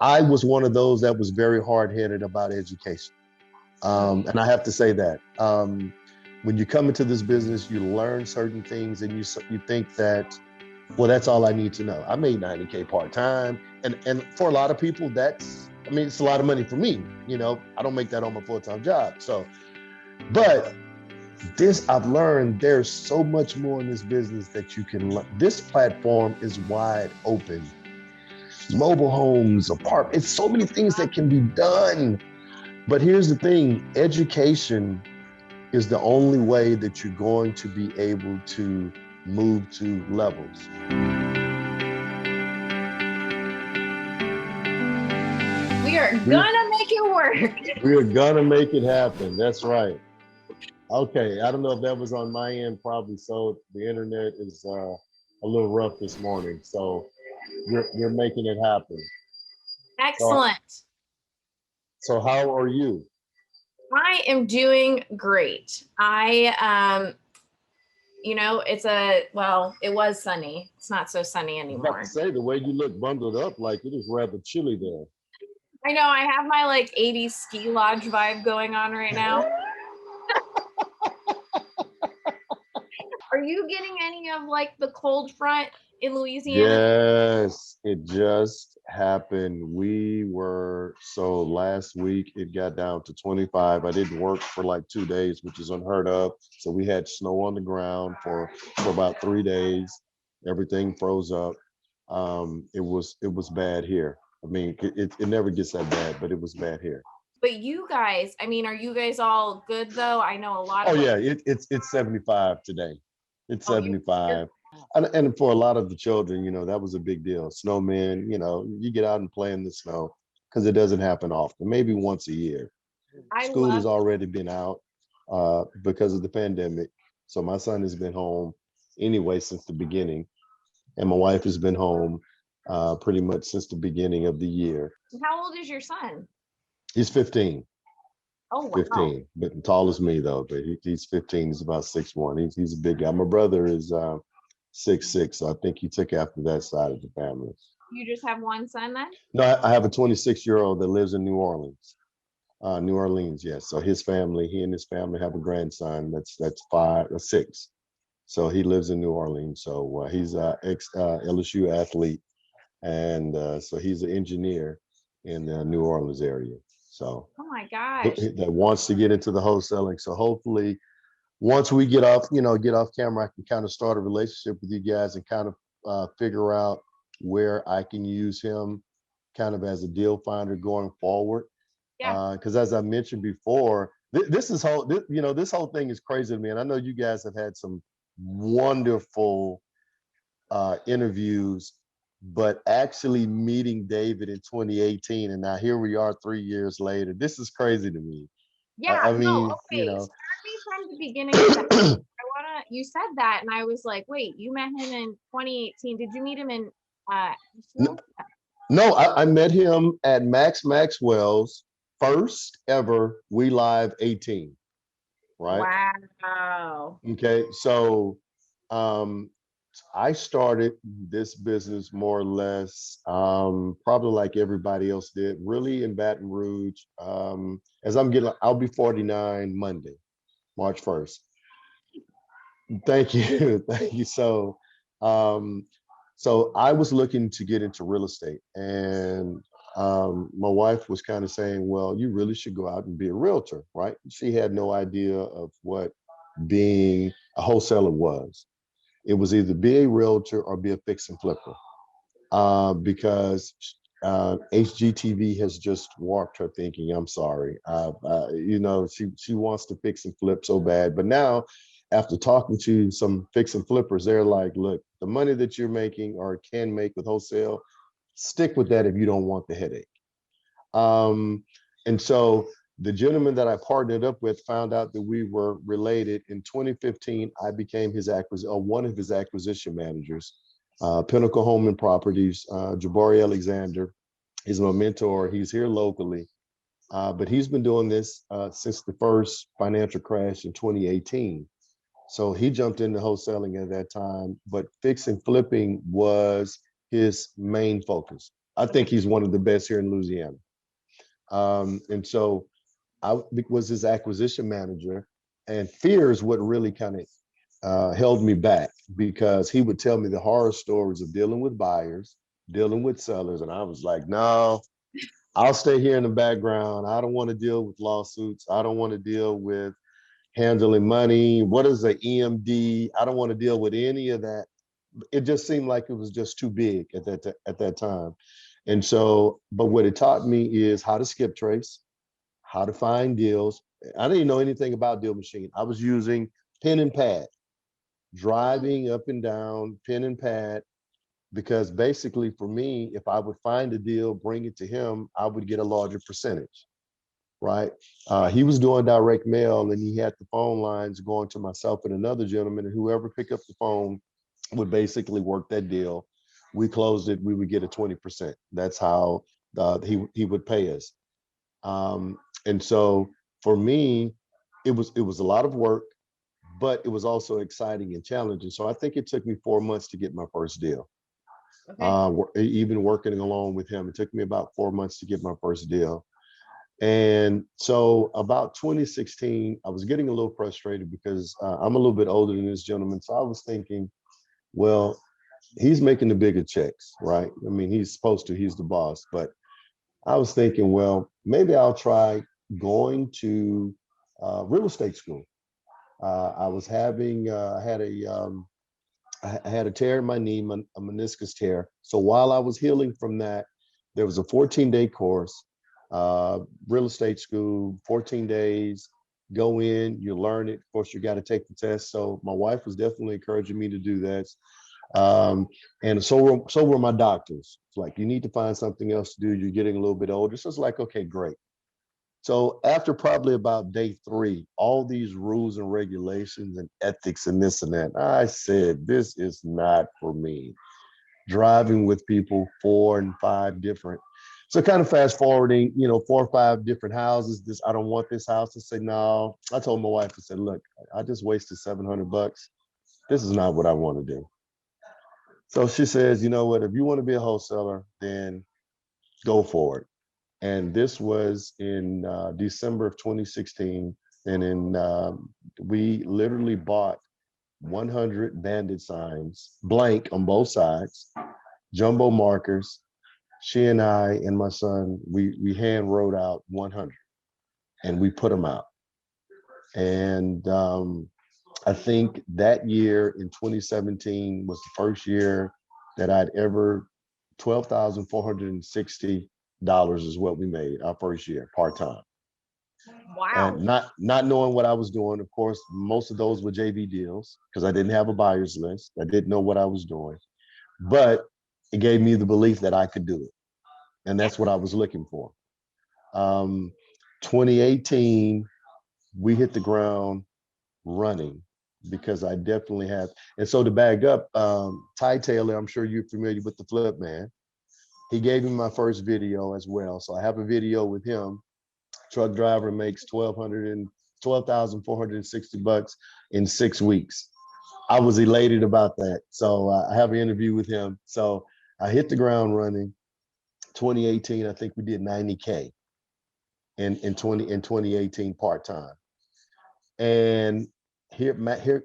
I was one of those that was very hard-headed about education. And I have to say that when you come into this business, you learn certain things and you think that, well, that's all I need to know. I made 90K part-time. And for a lot of people, I mean, it's a lot of money for me. I don't make that on my full-time job. So, but I've learned there's so much more in this business that you can learn. This platform is wide open. Mobile homes, apartments, it's so many things that can be done. But here's the thing, education is the only way that you're going to be able to move to levels. We are gonna make it work. We are gonna make it happen. That's right. Okay, I don't know if that was on my end, probably so. The internet is a little rough this morning, so you're making it happen. Excellent. So how are you? I am doing great. It was sunny. It's not so sunny anymore. I was about to say, the way you look bundled up, like it is rather chilly there. I know, I have my 80s ski lodge vibe going on right now. Are you getting any of the cold front in Louisiana? Yes, it just happened. So last week it got down to 25. I didn't work for 2 days, which is unheard of. So we had snow on the ground for about 3 days. Everything froze up. It was bad here. I mean, it never gets that bad, but it was bad here. But you guys, I mean, are you guys all good though? I know a lot of. Oh yeah, it's 75 today. It's 75. And for a lot of the children, that was a big deal. Snowmen, you get out and play in the snow because it doesn't happen often, maybe once a year. School has already been out because of the pandemic. So my son has been home anyway since the beginning. And my wife has been home pretty much since the beginning of the year. How old is your son? He's 15. Oh, wow. 15, but tall as me though. But he's 15. He's about 6'1". He's a big guy. My brother is 6'6", so I think he took after that side of the family. You just have one son then? No, I have a 26-year-old that lives in New Orleans. New Orleans, yes. So he and his family have a grandson that's 5 or 6. So he lives in New Orleans. So he's an ex LSU athlete, and so he's an engineer in the New Orleans area. So, oh my gosh, that wants to get into the wholesaling. So hopefully, once we get off camera, I can kind of start a relationship with you guys and kind of figure out where I can use him kind of as a deal finder going forward. Yeah. Because as I mentioned before, this whole thing is crazy to me. And I know you guys have had some wonderful interviews, but actually meeting David in 2018, and now here we are 3 years later. This is crazy to me. Yeah, I mean, start me from the beginning of that. You said that, and I was like, wait, you met him in 2018. Did you meet him in No, I met him at Max Maxwell's first ever We Live 18. Right? Wow. Okay, so I started this business more or less, probably like everybody else did, really in Baton Rouge. I'll be 49 Monday, March 1st. Thank you, thank you. So I was looking to get into real estate, and my wife was kind of saying, well, you really should go out and be a realtor, right? She had no idea of what being a wholesaler was. It was either be a realtor or be a fix and flipper, because HGTV has just warped her thinking. I'm sorry. She wants to fix and flip so bad. But now, after talking to some fix and flippers, they're like, look, the money that you're making or can make with wholesale, stick with that if you don't want the headache. And so the gentleman that I partnered up with found out that we were related. In 2015, I became one of his acquisition managers. Pinnacle Home and Properties, Jabari Alexander is my mentor. He's here locally, but he's been doing this since the first financial crash in 2018. So he jumped into wholesaling at that time, but fix and flipping was his main focus. I think he's one of the best here in Louisiana. And so I was his acquisition manager, and fear is what really kind of held me back, because he would tell me the horror stories of dealing with buyers, dealing with sellers. And I was like, no, I'll stay here in the background. I don't want to deal with lawsuits. I don't want to deal with handling money. What is an EMD? I don't want to deal with any of that. It just seemed like it was just too big at that time. And so, but what it taught me is how to skip trace, how to find deals. I didn't know anything about DealMachine. I was using pen and pad, driving up and down, pen and pad, because basically for me, if I would find a deal, bring it to him, I would get a larger percentage, right? He was doing direct mail, and he had the phone lines going to myself and another gentleman, and whoever picked up the phone would basically work that deal. We closed it, we would get a 20%. That's how he would pay us. And so for me, it was a lot of work, but it was also exciting and challenging. So I think it took me 4 months to get my first deal. Even working along with him, it took me about 4 months to get my first deal. And so about 2016, I was getting a little frustrated because I'm a little bit older than this gentleman. So I was thinking, well, he's making the bigger checks, right? I mean, he's the boss. But I was thinking, well, maybe I'll try going to real estate school. I was having, I had a tear in my knee, a meniscus tear. So while I was healing from that, there was a 14-day course, real estate school, 14 days, go in, you learn it. Of course, you got to take the test. So my wife was definitely encouraging me to do that. And so were my doctors. It's like, you need to find something else to do. You're getting a little bit older. So it's like, okay, great. So after probably about day 3, all these rules and regulations and ethics and this and that, I said, this is not for me. Driving with people, 4 and 5 different. So kind of fast forwarding, 4 or 5 different houses. I don't want this house. I said, no. I told my wife, I said, look, I just wasted $700. This is not what I want to do. So she says, you know what, if you want to be a wholesaler, then go for it. And this was in December of 2016. And we literally bought 100 bandit signs, blank on both sides, jumbo markers. She and I and my son, we hand wrote out 100, and we put them out. And I think that year in 2017 was the first year that I'd ever, $12,460 is what we made our first year, part-time. Wow. And not knowing what I was doing. Of course, most of those were JV deals because I didn't have a buyer's list. I didn't know what I was doing, but it gave me the belief that I could do it. And that's what I was looking for. 2018, we hit the ground running because I definitely have. And so to back up, Ty Taylor, I'm sure you're familiar with the Flip Man. He gave me my first video as well. So I have a video with him. Truck driver makes $12,460 in 6 weeks. I was elated about that. So I have an interview with him. So I hit the ground running. 2018, I think we did 90K in 2018 part-time. And here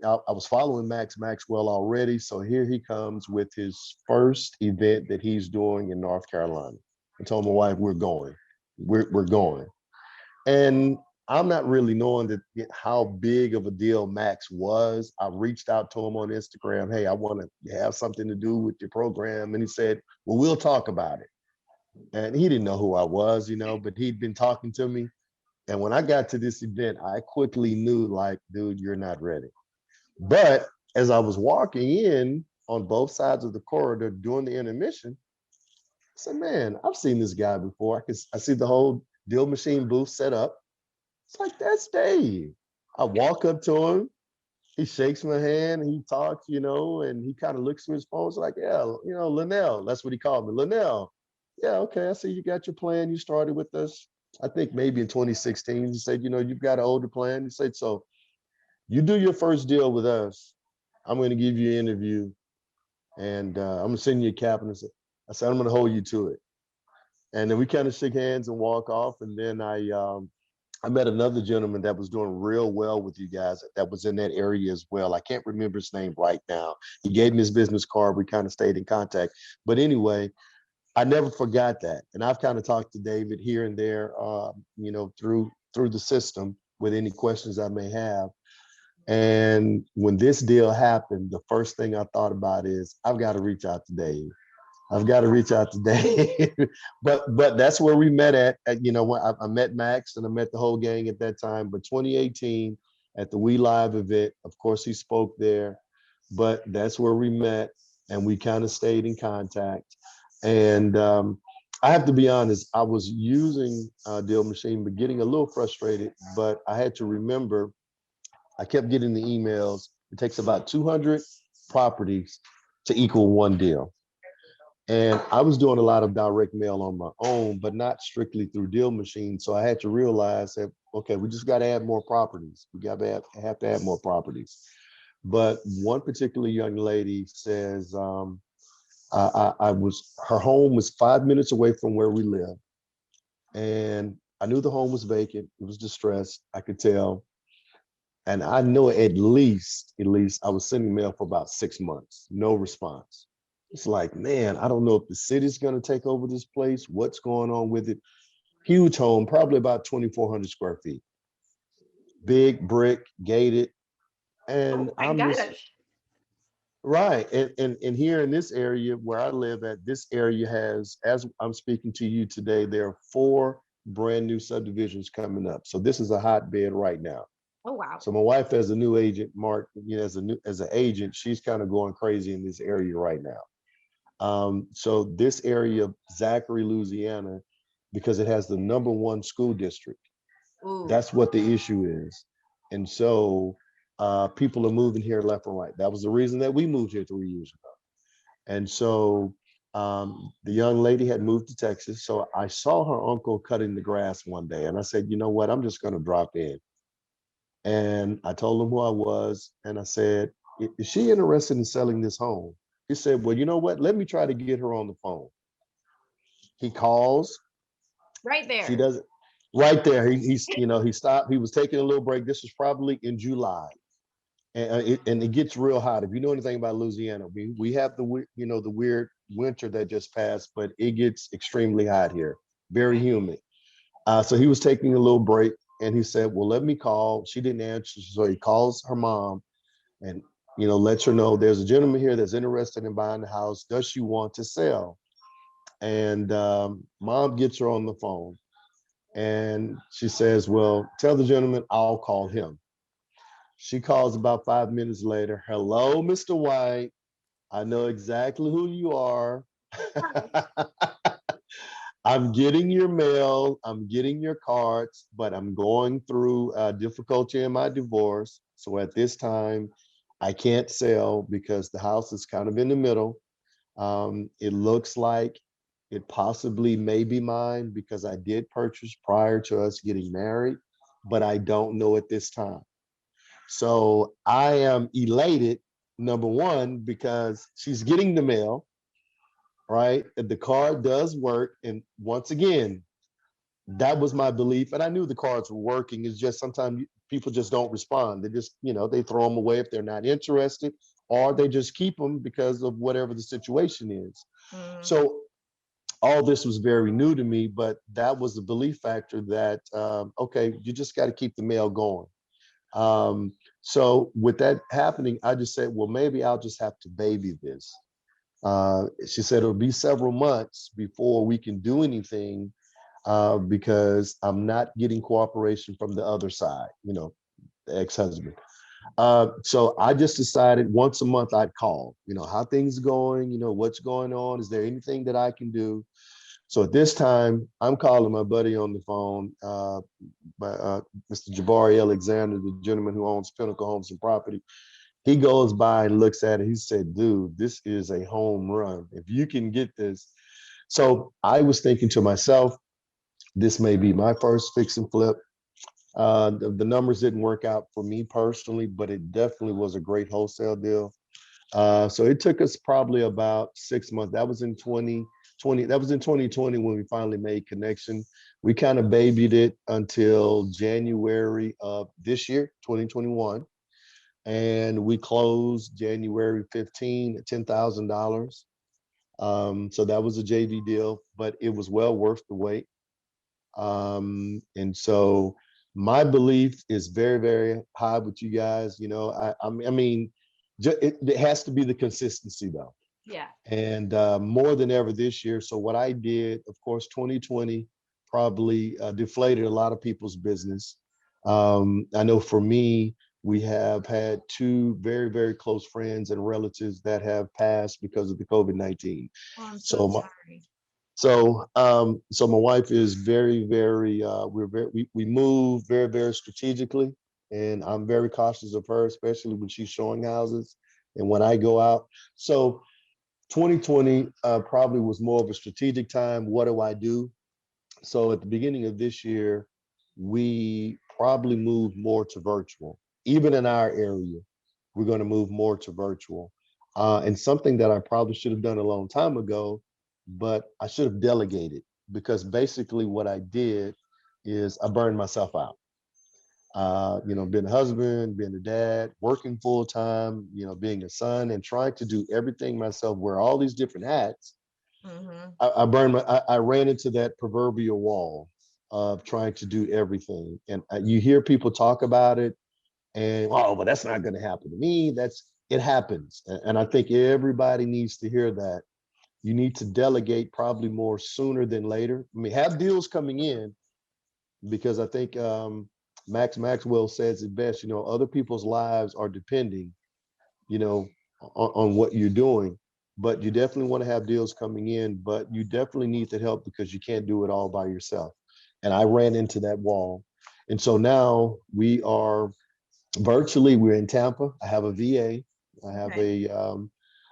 I was following Max Maxwell already. So here he comes with his first event that he's doing in North Carolina. I told my wife, we're going. We're going. And I'm not really knowing how big of a deal Max was. I reached out to him on Instagram. Hey, I want to have something to do with your program. And he said, well, we'll talk about it. And he didn't know who I was, but he'd been talking to me. And when I got to this event, I quickly knew, like, dude, you're not ready. But as I was walking in on both sides of the corridor during the intermission, I said, man, I've seen this guy before. I see the whole DealMachine booth set up. It's like, that's Dave. I walk up to him. He shakes my hand. He talks, and he kind of looks through his phone. It's like, yeah, Lynell. That's what he called me. Lynell. Yeah, okay. I see you got your plan. You started with us, I think maybe in 2016. He said, you've got an older plan. He said, so you do your first deal with us. I'm going to give you an interview, and I'm going to send you a cap. And I said, I'm going to hold you to it. And then we kind of shook hands and walk off. And then I met another gentleman that was doing real well with you guys that was in that area as well. I can't remember his name right now. He gave me his business card. We kind of stayed in contact. But anyway, I never forgot that. And I've kind of talked to David here and there, through the system with any questions I may have. And when this deal happened, the first thing I thought about is I've got to reach out to Dave. I've got to reach out to Dave. but that's where we met when I met Max and I met the whole gang at that time. But 2018 at the We Live event, of course, he spoke there. But that's where we met, and we kind of stayed in contact. And I have to be honest, I was using DealMachine, but getting a little frustrated. But I had to remember, I kept getting the emails. It takes about 200 properties to equal one deal. And I was doing a lot of direct mail on my own, but not strictly through DealMachine. So I had to realize that, okay, we just got to add more properties. We got to have to add more properties. But one particular young lady says, her home was 5 minutes away from where we live. And I knew the home was vacant. It was distressed. I could tell. And I know at least I was sending mail for about 6 months, no response. It's like, man, I don't know if the city's going to take over this place. What's going on with it? Huge home, probably about 2,400 square feet. Big brick, gated. And Oh my I'm just, gosh. right. And here in this area where I live at, this area has, as I'm speaking to you today, there are 4 brand new subdivisions coming up. So this is a hotbed right now. Oh wow. So my wife, as a new agent, Mark, as an agent, she's kind of going crazy in this area right now. So this area of Zachary, Louisiana, because it has the #1 school district, Ooh. that's what the issue is. And so people are moving here left and right. That was the reason that we moved here 3 years ago. And so the young lady had moved to Texas. So I saw her uncle cutting the grass one day. And I said, you know what? I'm just going to drop in. And I told him who I was. And I said, is she interested in selling this home? He said, well, you know what? Let me try to get her on the phone. He calls. Right She there. doesn't. Right there. He stopped. He was taking a little break. This was probably in July. And it gets real hot. If you know anything about Louisiana, we have the weird winter that just passed, but it gets extremely hot here, very humid. So he was taking a little break, and he said, well, let me call. She didn't answer, so he calls her mom and lets her know there's a gentleman here that's interested in buying the house. Does she want to sell? And mom gets her on the phone, and she says, well, tell the gentleman I'll call him. She calls about 5 minutes later. Hello, Mr. White. I know exactly who you are. I'm getting your mail. I'm getting your cards, but I'm going through difficulty in my divorce. So at this time, I can't sell because the house is kind of in the middle. It looks like it possibly may be mine because I did purchase prior to us getting married, but I don't know at this time. So I am elated, #1, because she's getting the mail, right? The card does work. And once again, that was my belief. And I knew the cards were working. It's just sometimes people just don't respond. They just, they throw them away if they're not interested, or they just keep them because of whatever the situation is. Mm. So all this was very new to me, but that was the belief factor that, okay, you just got to keep the mail going. So with that happening, I just said, well, maybe I'll just have to baby this. She said it'll be several months before we can do anything because I'm not getting cooperation from the other side, the ex-husband. So I just decided once a month I'd call, how things going, what's going on? Is there anything that I can do? So at this time, I'm calling my buddy on the phone, Mr. Jabari Alexander, the gentleman who owns Pinnacle Homes and Property. He goes by and looks at it. He said, dude, this is a home run. If you can get this. So I was thinking to myself, this may be my first fix and flip. The numbers didn't work out for me personally, but it definitely was a great wholesale deal. So it took us probably about 6 months. That was in that was in 2020 when we finally made connection. We kind of babied it until January of this year, 2021. And we closed January 15 at $10,000. So that was a JV deal, but it was well worth the wait. And so my belief is very, very high with you guys. You know, I mean, it has to be the consistency though. Yeah. And more than ever this year. So what I did, of course, 2020 probably deflated a lot of people's business. I know for me, we have had two very, very close friends and relatives that have passed because of the COVID-19. Oh, I'm So so my, sorry. so my wife is very, very, we move very, very strategically, and I'm very cautious of her, especially when she's showing houses and when I go out. So 2020 probably was more of a strategic time. What do I do? So at the beginning of this year, we probably moved more to virtual. Even in our area, we're going to move more to virtual. And something that I probably should have done a long time ago, but I should have delegated, because basically what I did is I burned myself out. You know, being a husband, being a dad, working full time, you know, being a son, and trying to do everything myself, wear all these different hats. Mm-hmm. I ran into that proverbial wall of trying to do everything. And you hear people talk about it, and oh, but that's not going to happen to me. It happens. And I think everybody needs to hear that. You need to delegate probably more sooner than later. I mean, have deals coming in, because I think Max Maxwell says it best, you know, other people's lives are depending, you know, on what you're doing. But you definitely want to have deals coming in, but you definitely need the help because you can't do it all by yourself. And I ran into that wall. And so now we are virtually, we're in Tampa. I have a VA. I have Okay.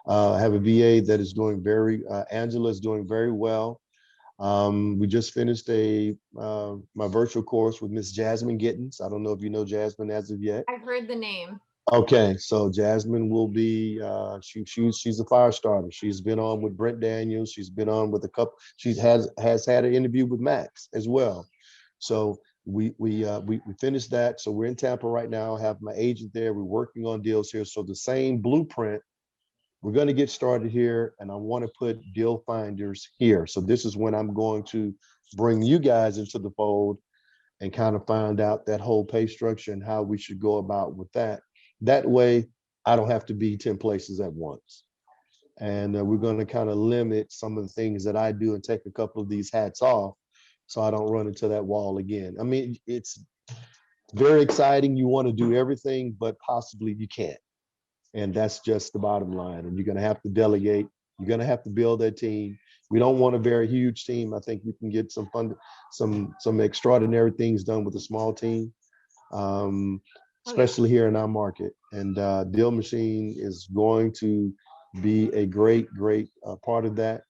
I have a VA that is doing Angela is doing very well. We just finished my virtual course with Miss Jasmine Gittens. I don't know if you know Jasmine as of yet. I've heard the name. Okay, so Jasmine will be she's a fire starter. She's been on with Brent Daniels. She's been on with a couple. She has had an interview with Max as well. So we finished that. So we're in Tampa right now. I have my agent there. We're working on deals here. So the same blueprint. We're going to get started here, and I want to put deal finders here. So this is when I'm going to bring you guys into the fold and kind of find out that whole pay structure and how we should go about with that. That way, I don't have to be 10 places at once. And we're going to kind of limit some of the things that I do and take a couple of these hats off so I don't run into that wall again. I mean, it's very exciting. You want to do everything, but possibly you can't. And that's just the bottom line. And you're going to have to delegate. You're going to have to build that team. We don't want a very huge team. I think we can get some extraordinary things done with a small team, especially here in our market. And DealMachine is going to be a great part of that.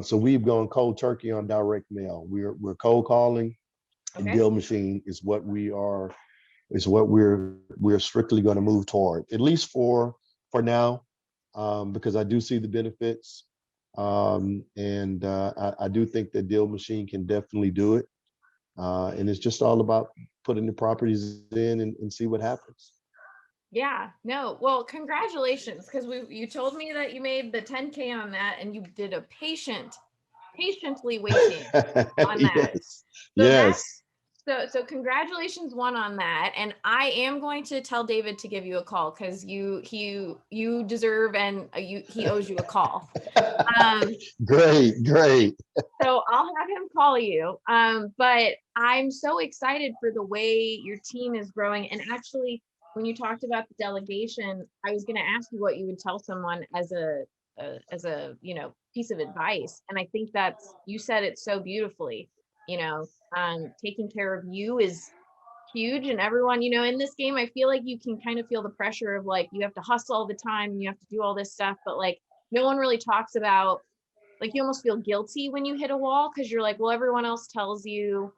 So we've gone cold turkey on direct mail. We're cold calling, and Okay. DealMachine is what we're strictly going to move toward, at least for now, because I do see the benefits, and I do think that DealMachine can definitely do it, and it's just all about putting the properties in and see what happens. Yeah, no. Well, congratulations, because you told me that you made the 10K on that, and you did a patiently waiting on that. Yes, So that's yes. so congratulations one on that. And I am going to tell David to give you a call because you deserve, and he owes you a call. Great. So I'll have him call you. But I'm so excited for the way your team is growing. And actually, when you talked about the delegation, I was going to ask you what you would tell someone as a piece of advice. And I think you said it so beautifully. Taking care of you is huge, and everyone, in this game, I feel like you can kind of feel the pressure of like you have to hustle all the time and you have to do all this stuff, but like no one really talks about, like, you almost feel guilty when you hit a wall because you're like, well, everyone else tells you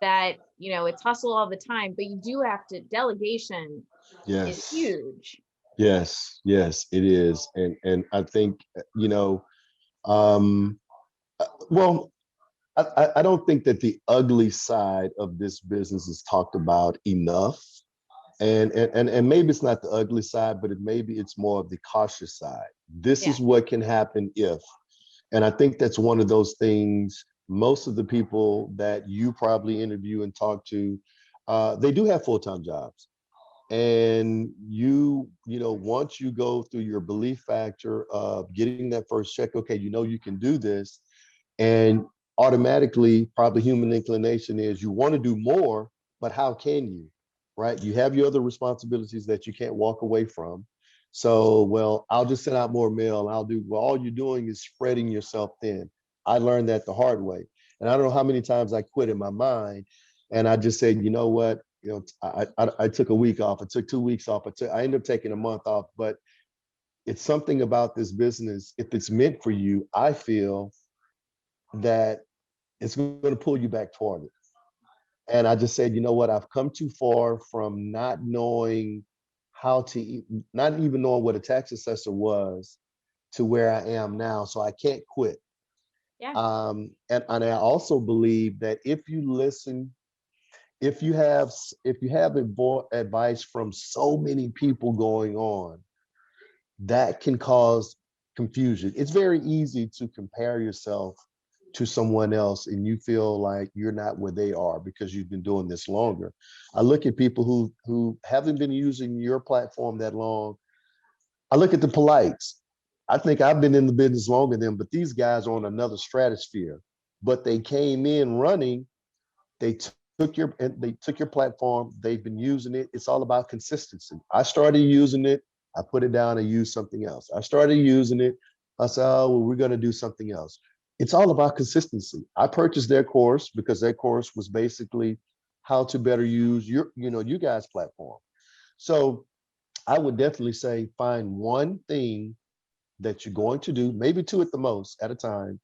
that it's hustle all the time, but you do have to. Delegation is Yes, huge. yes, it is, and I think you know. Um, Well, I don't think that the ugly side of this business is talked about enough. And maybe it's not the ugly side, but maybe it's more of the cautious side. This Yeah. is what can happen if. And I think that's one of those things. Most of the people that you probably interview and talk to, they do have full-time jobs. And once you go through your belief factor of getting that first check, okay, you can do this. And automatically, probably human inclination is you want to do more, but how can you? Right? You have your other responsibilities that you can't walk away from. So, well, I'll just send out more mail. Well, all you're doing is spreading yourself thin. I learned that the hard way. And I don't know how many times I quit in my mind. And I just said, you know what? I took a week off. I took 2 weeks off. I ended up taking a month off. But it's something about this business. If it's meant for you, I feel that it's going to pull you back toward it. And I just said, you know what? I've come too far from not knowing not even knowing what a tax assessor was to where I am now. So I can't quit. Yeah. And I also believe that if you listen, if you have advice from so many people going on, that can cause confusion. It's very easy to compare yourself to someone else and you feel like you're not where they are because you've been doing this longer. I look at people who haven't been using your platform that long. I look at the Polites. I think I've been in the business longer than them, but these guys are on another stratosphere. But they came in running, they they took your platform, they've been using it. It's all about consistency. I started using it, I put it down and used something else. I started using it, I said, oh, well, we're going to do something else. It's all about consistency. I purchased their course because their course was basically how to better use you guys' platform. So I would definitely say find one thing that you're going to do, maybe two at the most at a time.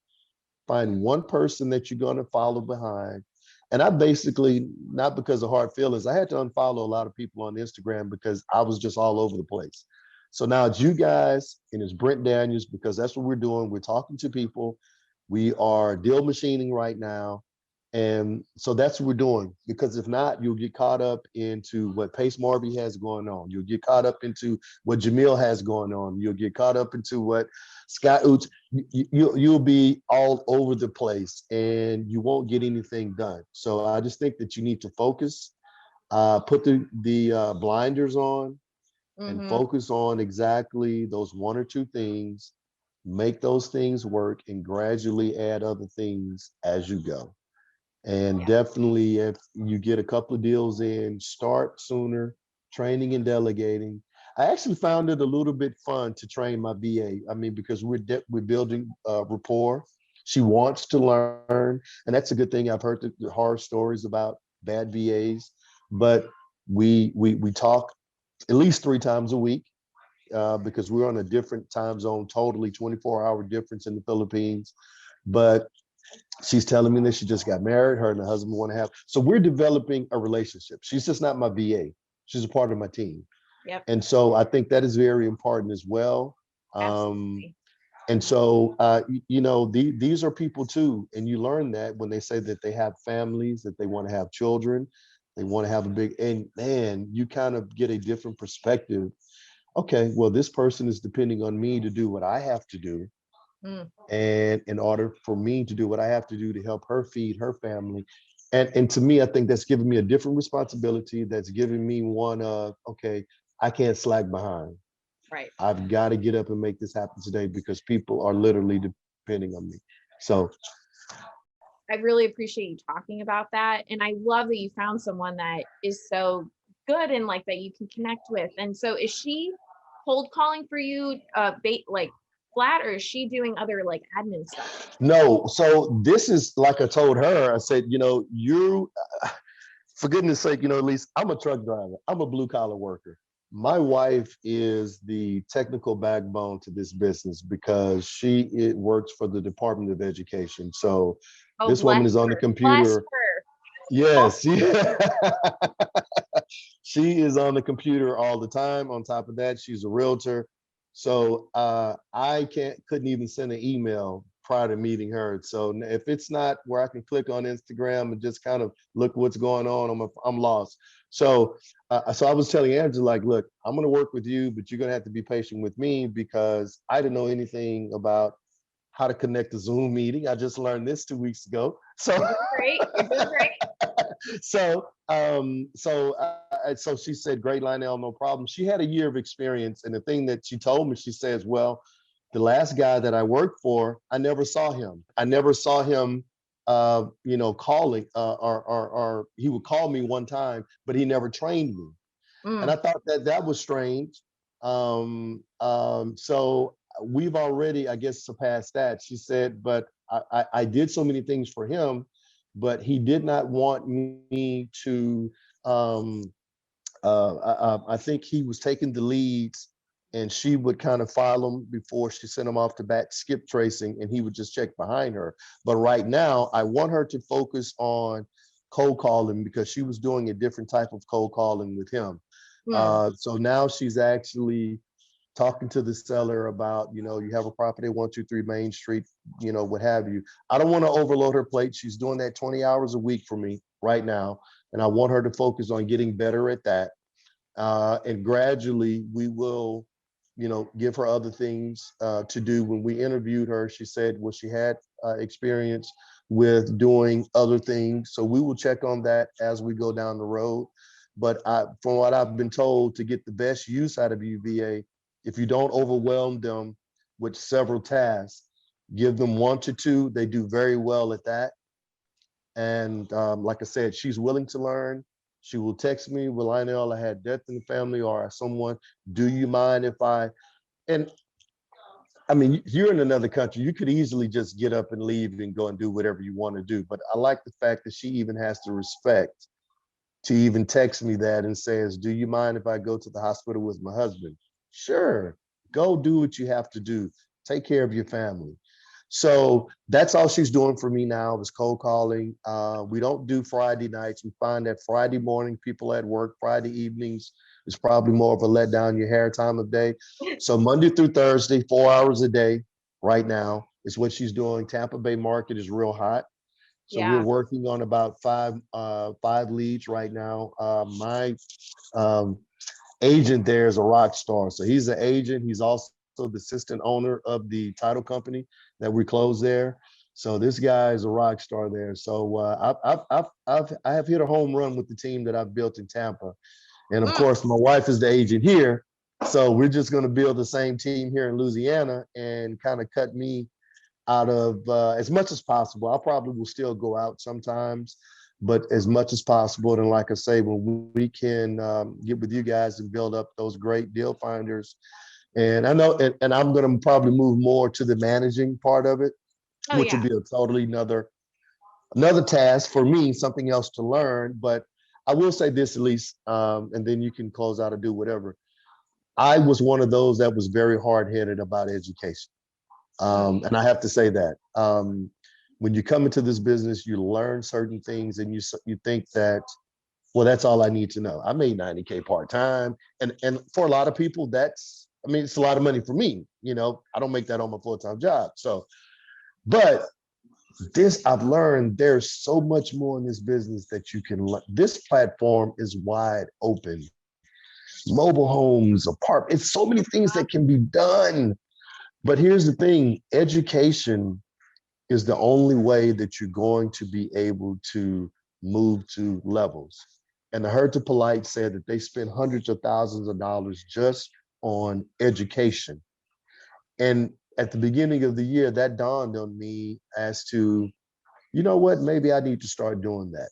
Find one person that you're going to follow behind. And I basically, not because of hard feelings, I had to unfollow a lot of people on Instagram because I was just all over the place. So now it's you guys and it's Brent Daniels because that's what we're doing. We're talking to people. We are deal machining right now. And so that's what we're doing, because if not, you'll get caught up into what Pace Marby has going on. You'll get caught up into what Jamil has going on. You'll get caught up into what Scott Oots. You'll be all over the place and you won't get anything done. So I just think that you need to focus, put the blinders on and Mm-hmm. focus on exactly those one or two things, make those things work and gradually add other things as you go. And Yeah. definitely, if you get a couple of deals in, start sooner, training and delegating. I actually found it a little bit fun to train my VA. I mean, because we're building rapport. She wants to learn, and that's a good thing. I've heard the horror stories about bad VAs, but we talk at least 3 times a week because we're on a different time zone, totally 24-hour difference in the Philippines. But she's telling me that she just got married, her and her husband want to have. So we're developing a relationship. She's just not my VA. She's a part of my team. Yep. And so I think that is very important as well. Um, Absolutely. and so, these are people too. And you learn that when they say that they have families, that they want to have children, they want to have a big, and man, you kind of get a different perspective. Okay, well, this person is depending on me to do what I have to do. Mm. And in order for me to do what I have to do to help her feed her family. And to me, I think that's giving me a different responsibility. That's giving me one of, okay, I can't slack behind. Right. I've got to get up and make this happen today because people are literally depending on me. So I really appreciate you talking about that. And I love that you found someone that is so good and like that you can connect with. And so is she cold calling for you like flat, or is she doing other like admin stuff? no, so this is like I told her, I said, for goodness sake, at least I'm a truck driver. I'm a blue collar worker. My wife is the technical backbone to this business because it works for the Department of Education. So Oh, this woman bless is on the her. Bless computer. her. Yes, she is on the computer all the time. On top of that, she's a realtor. So I couldn't even send an email prior to meeting her. So if it's not where I can click on Instagram and just kind of look what's going on, I'm lost. So so I was telling Angela, like, look, I'm going to work with you, but you're going to have to be patient with me because I didn't know anything about how to connect a Zoom meeting. I just learned this 2 weeks ago. So You're doing great. You're doing great. so she said, great, Lynell, no problem. She had a year of experience. And the thing that she told me, she says, well, the last guy that I worked for, I never saw him. I never saw him, calling, or he would call me one time, but he never trained me. And I Mm, thought that that was strange. So we've already, I guess, surpassed that. She said, but I did so many things for him, but he did not want me to. I think he was taking the leads, and she would kind of file them before she sent them off to back skip tracing, and he would just check behind her. But right now, I want her to focus on cold calling because she was doing a different type of cold calling with him. mm. So now she's actually talking to the seller about, you have a property 123 Main Street, what have you. I don't want to overload her plate. She's doing that 20 hours a week for me right now. And I want her to focus on getting better at that. And gradually we will, give her other things to do. When we interviewed her, she said, well, she had experience with doing other things. So we will check on that as we go down the road. But from what I've been told, to get the best use out of UVA, if you don't overwhelm them with several tasks, give them 1 to 2. They do very well at that. And like I said, she's willing to learn. She will text me, well, Lynell, I had death in the family, or someone, do you mind if and I mean, you're in another country. You could easily just get up and leave and go and do whatever you want to do. But I like the fact that she even has the respect to even text me that and says, do you mind if I go to the hospital with my husband? Sure, go do what you have to do. Take care of your family. So that's all she's doing for me now is cold calling. We don't do Friday nights. We find that Friday morning, people at work, Friday evenings is probably more of a let down your hair time of day. So Monday through Thursday, 4 hours a day right now is what she's doing. Tampa Bay market is real hot. So we're Yeah. working on about five leads right now. My um, agent there is a rock star. So he's an agent. He's also the assistant owner of the title company that we closed there. So this guy is a rock star there. So I have hit a home run with the team that I've built in Tampa. And of Mm. course, my wife is the agent here. So we're just going to build the same team here in Louisiana and kind of cut me out of as much as possible. I probably will still go out sometimes, but as much as possible. And like I say, when we can get with you guys and build up those great deal finders. And I know, and I'm going to probably move more to the managing part of it, Oh which will yeah. be a totally another task for me, something else to learn. But I will say this at least, and then you can close out or do whatever. I was one of those that was very hard-headed about education. Mm. And I have to say that when you come into this business, you learn certain things, and you think that, well, that's all I need to know. I made 90K part time, and for a lot of people, I mean, it's a lot of money for me. I don't make that on my full time job. So, but I've learned there's so much more in this business that you can learn. This platform is wide open. Mobile homes, apartments, it's so many things that can be done. But here's the thing, education is the only way that you're going to be able to move to levels. And I heard the Polite said that they spend hundreds of thousands of dollars just on education. And at the beginning of the year, that dawned on me as to, you know what, maybe I need to start doing that.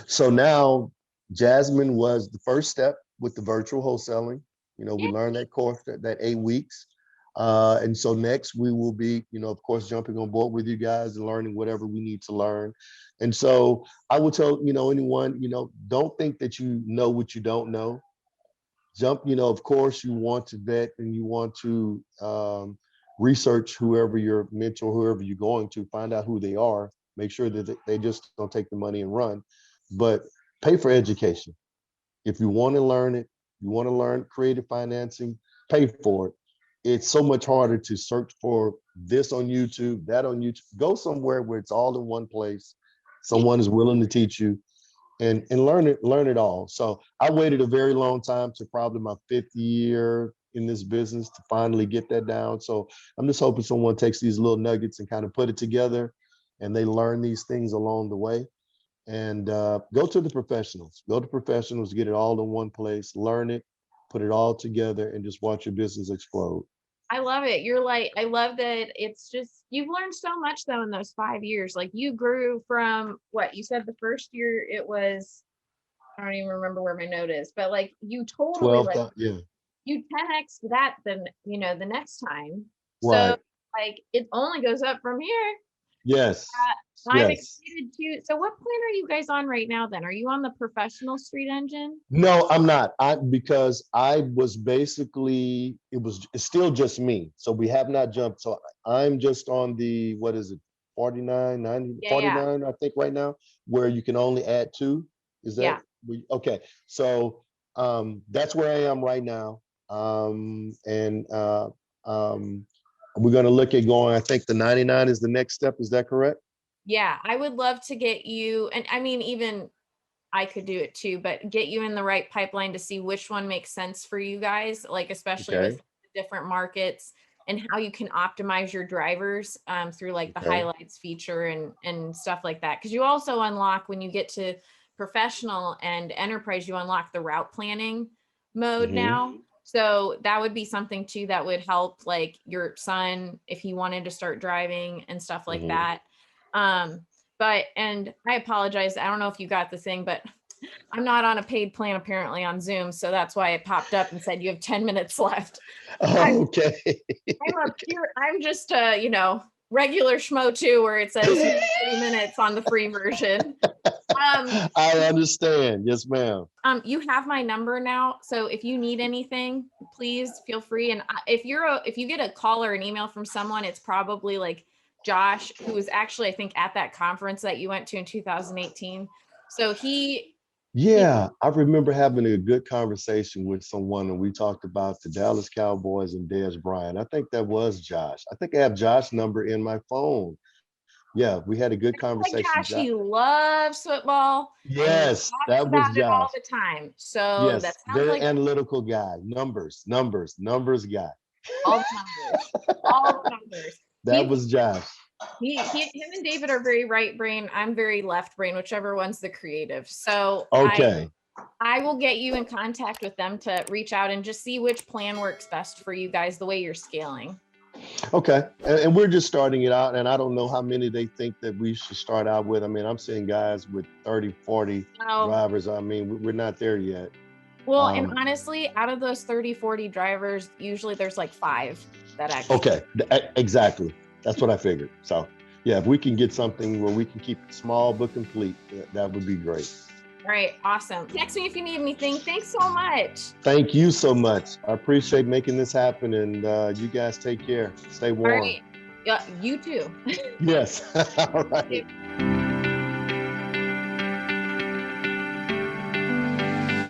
So now Jasmine was the first step with the virtual wholesaling. We learned that course, that 8 weeks. And so next we will be, of course, jumping on board with you guys and learning whatever we need to learn. And so I would tell, anyone, don't think that you know what you don't know. Jump, of course, you want to vet and you want to research whoever your mentor, whoever you're going to, find out who they are, make sure that they just don't take the money and run, but pay for education. If you want to learn it, you want to learn creative financing, pay for it. it's so much harder to search for this on YouTube, that on YouTube. Go somewhere where it's all in one place. Someone is willing to teach you and learn it all. So I waited a very long time to probably my 5th year in this business to finally get that down. So I'm just hoping someone takes these little nuggets and kind of put it together and they learn these things along the way. And go to the professionals. Go to professionals, get it all in one place, learn it, put it all together, and just watch your business explode. I love it. You're like, I love that it's just, you've learned so much though in those 5 years. Like you grew from what you said the first year it was, I don't even remember where my note is, but like you totally 12, like yeah, you 10x that then, you know, the next time. So right. like it only goes up from here. Yes, I'm yes. excited to. So what plan are you guys on right now then? Are you on the professional street engine? No, I'm not. Because I was basically, it's still just me. So we have not jumped. So I'm just on the, what is it, 49, 90, Yeah, yeah, 49, I think right now, where you can only add two. Is that, yeah. okay. So that's where I am right now. And we're going to look at going, I think the 99 is the next step. Is that correct? Yeah, I would love to get you, and I mean, even I could do it too, but get you in the right pipeline to see which one makes sense for you guys, like especially with Okay. the different markets and how you can optimize your drivers through like the Okay. highlights feature and stuff like that. Because you also unlock when you get to professional and enterprise, you unlock the route planning mode Hmm. now. So that would be something too that would help like your son if he wanted to start driving and stuff like Hmm. that. But, and I apologize. I don't know if you got the thing, but I'm not on a paid plan apparently on Zoom. So that's why it popped up and said you have 10 minutes left. I'm, Okay. I'm just you know, regular schmo too, where it says you have 30 minutes on the free version. Um, I understand. Yes, ma'am. you have my number now. So if you need anything, please feel free. And if you get a call or an email from someone, it's probably like Josh, who was actually, I think, at that conference that you went to in 2018. So he, Yeah, I remember having a good conversation with someone, and we talked about the Dallas Cowboys and Dez Bryant. I think that was Josh. I think I have Josh's number in my phone. Yeah, we had a good like conversation. Josh, he loves football and he Yes, talks that was about it all Josh. the time. So that Yes, sounds very like analytical guy. Numbers guy. all the numbers, all the numbers. That was Josh. Him and David are very right brain. I'm very left brain, whichever one's the creative. So Okay. I will get you in contact with them to reach out and just see which plan works best for you guys, the way you're scaling. Okay. And we're just starting it out. And I don't know how many they think that we should start out with. I mean, I'm seeing guys with 30, 40 So, drivers. I mean, we're not there yet. well, and Um, honestly, out of those 30, 40 drivers, usually there's like 5 that actually. okay. Exactly. That's what I figured. So, yeah, if we can get something where we can keep it small but complete, that would be great. All right, awesome. Text me if you need anything. Thanks so much. Thank you so much. I appreciate making this happen. And you guys take care. Stay All warm. right. Yeah, you too. Yes. All right.